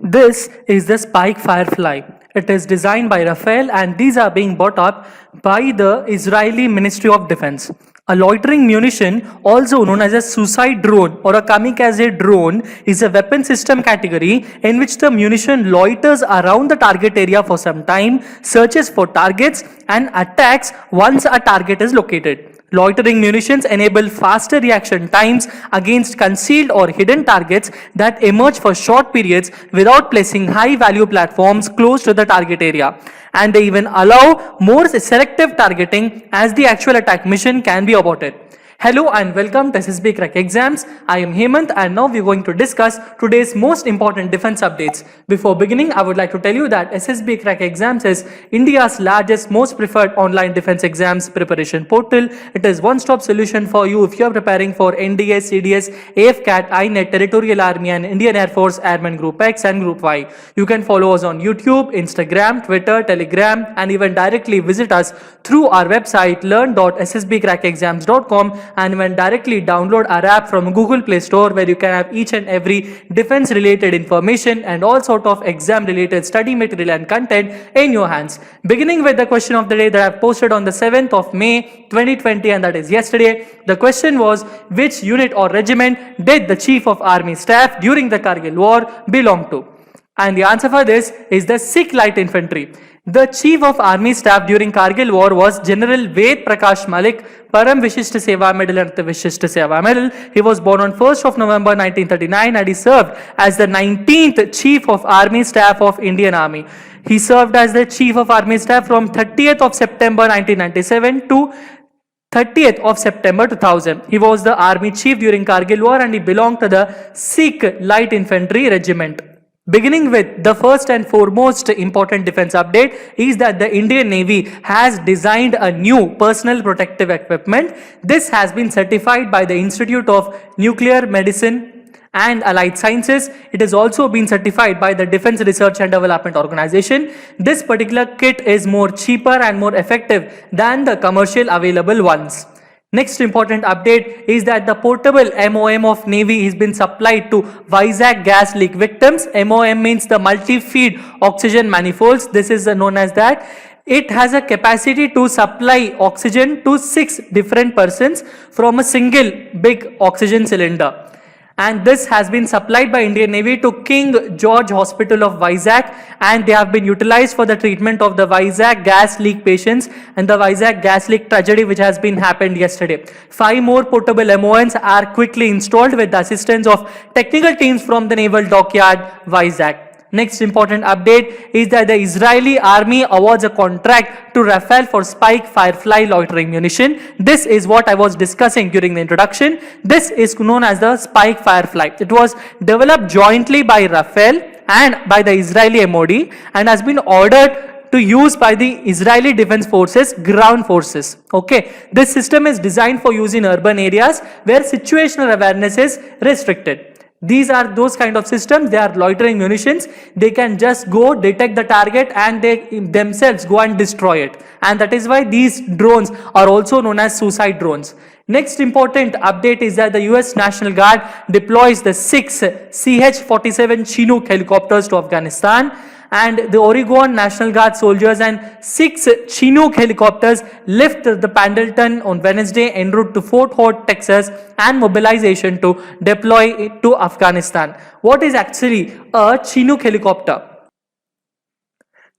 This is the Spike Firefly. It is designed by Rafael and these are being bought up by the Israeli Ministry of Defense. A loitering munition, also known as a suicide drone or a kamikaze drone, is a weapon system category in which the munition loiters around the target area for some time, searches for targets, and attacks once a target is located. Loitering munitions enable faster reaction times against concealed or hidden targets that emerge for short periods without placing high-value platforms close to the target area. And they even allow more selective targeting as the actual attack mission can be aborted. Hello and welcome to SSB Crack Exams. I am Hemant and now we're going to discuss today's most important defense updates. Before beginning, I would like to tell you that SSB Crack Exams is India's largest, most preferred online defense exams preparation portal. It is one-stop solution for you if you are preparing for NDA, CDS, AFCAT, INET, Territorial Army and Indian Air Force Airman Group X and Group Y. You can follow us on YouTube, Instagram, Twitter, Telegram and even directly visit us through our website learn.ssbcrackexams.com and when directly download our app from Google Play Store where you can have each and every defense related information and all sort of exam related study material and content in your hands. Beginning with the question of the day that I have posted on the 7th of May 2020 and that is yesterday. The question was, which unit or regiment did the Chief of Army Staff during the Kargil War belong to? And the answer for this is the Sikh Light Infantry. The Chief of Army Staff during Kargil War was General Ved Prakash Malik, Param Vishisht Seva Medal and the Vishisht Seva Medal. He was born on 1st of November 1939 and he served as the 19th Chief of Army Staff of Indian Army. He served as the Chief of Army Staff from 30th of September 1997 to 30th of September 2000. He was the Army Chief during Kargil War and he belonged to the Sikh Light Infantry Regiment. Beginning with the first and foremost important defense update is that the Indian Navy has designed a new personal protective equipment. This has been certified by the Institute of Nuclear Medicine and Allied Sciences. It has also been certified by the Defense Research and Development Organization. This particular kit is more cheaper and more effective than the commercial available ones. Next important update is that the portable MOM of Navy has been supplied to Vizag gas leak victims. MOM means the multi-feed oxygen manifolds. This is known as that. It has a capacity to supply oxygen to 6 different persons from a single big oxygen cylinder. And this has been supplied by Indian Navy to King George Hospital of Vizag and they have been utilized for the treatment of the Vizag gas leak patients and the Vizag gas leak tragedy which has been happened yesterday. 5 more portable MONs are quickly installed with the assistance of technical teams from the Naval Dockyard, Vizag. Next important update is that the Israeli army awards a contract to Rafael for Spike Firefly loitering munition. This is what I was discussing during the introduction. This is known as the Spike Firefly. It was developed jointly by Rafael and by the Israeli MOD and has been ordered to use by the Israeli Defense Forces ground forces. Okay, this system is designed for use in urban areas where situational awareness is restricted. These are those kind of systems. They are loitering munitions. They can just go detect the target and they themselves go and destroy it. And that is why these drones are also known as suicide drones. Next important update is that the US National Guard deploys the 6 CH-47 Chinook helicopters to Afghanistan. And the Oregon National Guard soldiers and 6 Chinook helicopters left the Pendleton on Wednesday en route to Fort Hood, Texas and mobilization to deploy it to Afghanistan. What is actually a Chinook helicopter?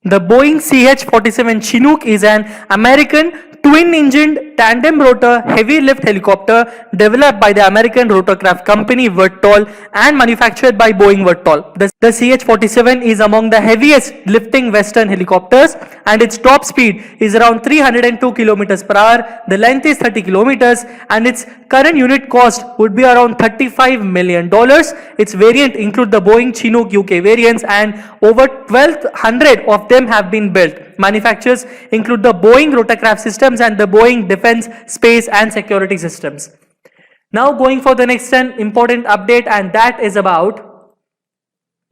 The Boeing CH-47 Chinook is an American twin-engined tandem-rotor heavy-lift helicopter developed by the American rotorcraft company Vertol and manufactured by Boeing Vertol. The CH-47 is among the heaviest lifting Western helicopters and its top speed is around 302 km per hour. The length is 30 kilometers and its current unit cost would be around $35 million. Its variant include the Boeing Chinook UK variants and over 1,200 of them have been built. Manufacturers include the Boeing rotorcraft systems and the Boeing Defense, Space and Security Systems. Now going for the next important update and that is about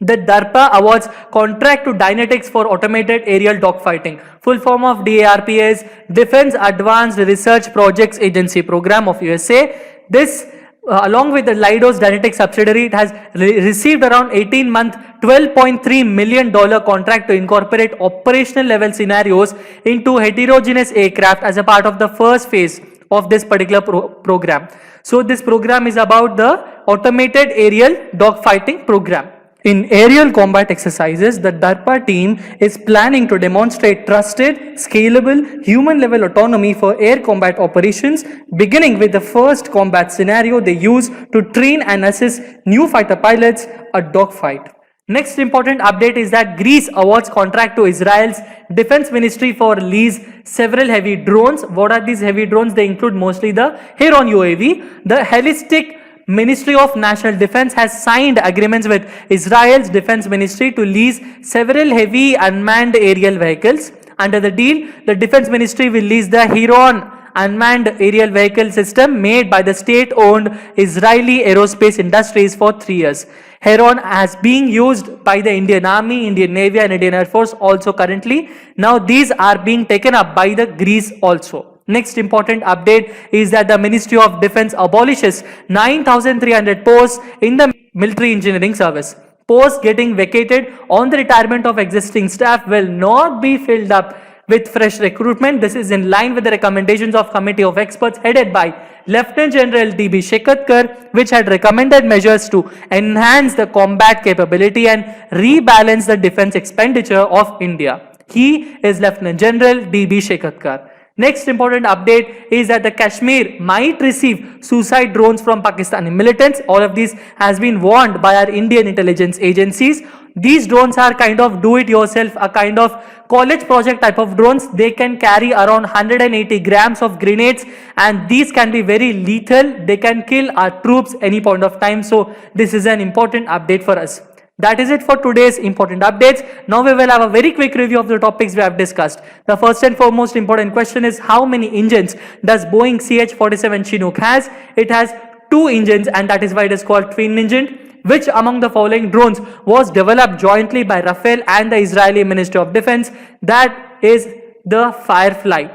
the DARPA awards contract to Dynetics for automated aerial dogfighting. Full form of DARPA is Defense Advanced Research Projects Agency Program of USA. This along with the Leidos Dynetics subsidiary, it has received around 18-month $12.3 million contract to incorporate operational level scenarios into heterogeneous aircraft as a part of the first phase of this particular program. So this program is about the automated aerial dogfighting program. In aerial combat exercises, the DARPA team is planning to demonstrate trusted, scalable, human-level autonomy for air combat operations, beginning with the first combat scenario they use to train and assist new fighter pilots, a dogfight. Next important update is that Greece awards contract to Israel's Defense Ministry for lease several heavy drones. What are these heavy drones? They include mostly the Heron UAV. The Hellenistic Ministry of National Defense has signed agreements with Israel's Defense Ministry to lease several heavy unmanned aerial vehicles. Under the deal, the Defense Ministry will lease the Heron unmanned aerial vehicle system made by the state-owned Israeli Aerospace Industries for 3 years. Heron has being used by the Indian Army, Indian Navy and Indian Air Force also currently. Now these are being taken up by the Greece also. Next important update is that the Ministry of Defense abolishes 9,300 posts in the military engineering service. Posts getting vacated on the retirement of existing staff will not be filled up with fresh recruitment. This is in line with the recommendations of Committee of Experts headed by Lieutenant General D.B. Shekatkar, which had recommended measures to enhance the combat capability and rebalance the defense expenditure of India. He is Lieutenant General D.B. Shekatkar. Next important update is that the Kashmir might receive suicide drones from Pakistani militants. All of these has been warned by our Indian intelligence agencies. These drones are kind of do-it-yourself, a kind of college project type of drones. They can carry around 180 grams of grenades and these can be very lethal. They can kill our troops any point of time. So this is an important update for us. That is it for today's important updates. Now we will have a very quick review of the topics we have discussed. The first and foremost important question is how many engines does Boeing CH-47 Chinook has? It has 2 engines and that is why it is called twin engine. Which among the following drones was developed jointly by Rafael and the Israeli Ministry of Defense? That is the Firefly.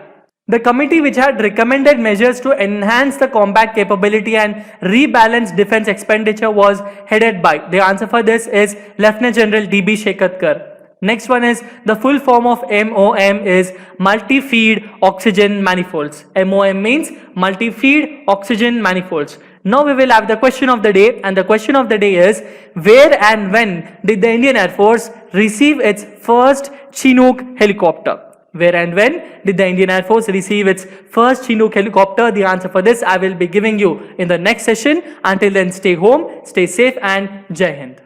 The committee which had recommended measures to enhance the combat capability and rebalance defense expenditure was headed by, the answer for this is Lieutenant General D.B. Shekatkar. Next one is the full form of MOM is multi-feed oxygen manifolds. MOM means multi-feed oxygen manifolds. Now we will have the question of the day, and the question of the day is where and when did the Indian Air Force receive its first Chinook helicopter? Where and when did the Indian Air Force receive its first Chinook helicopter? The answer for this I will be giving you in the next session. Until then, stay home, stay safe and Jai Hind.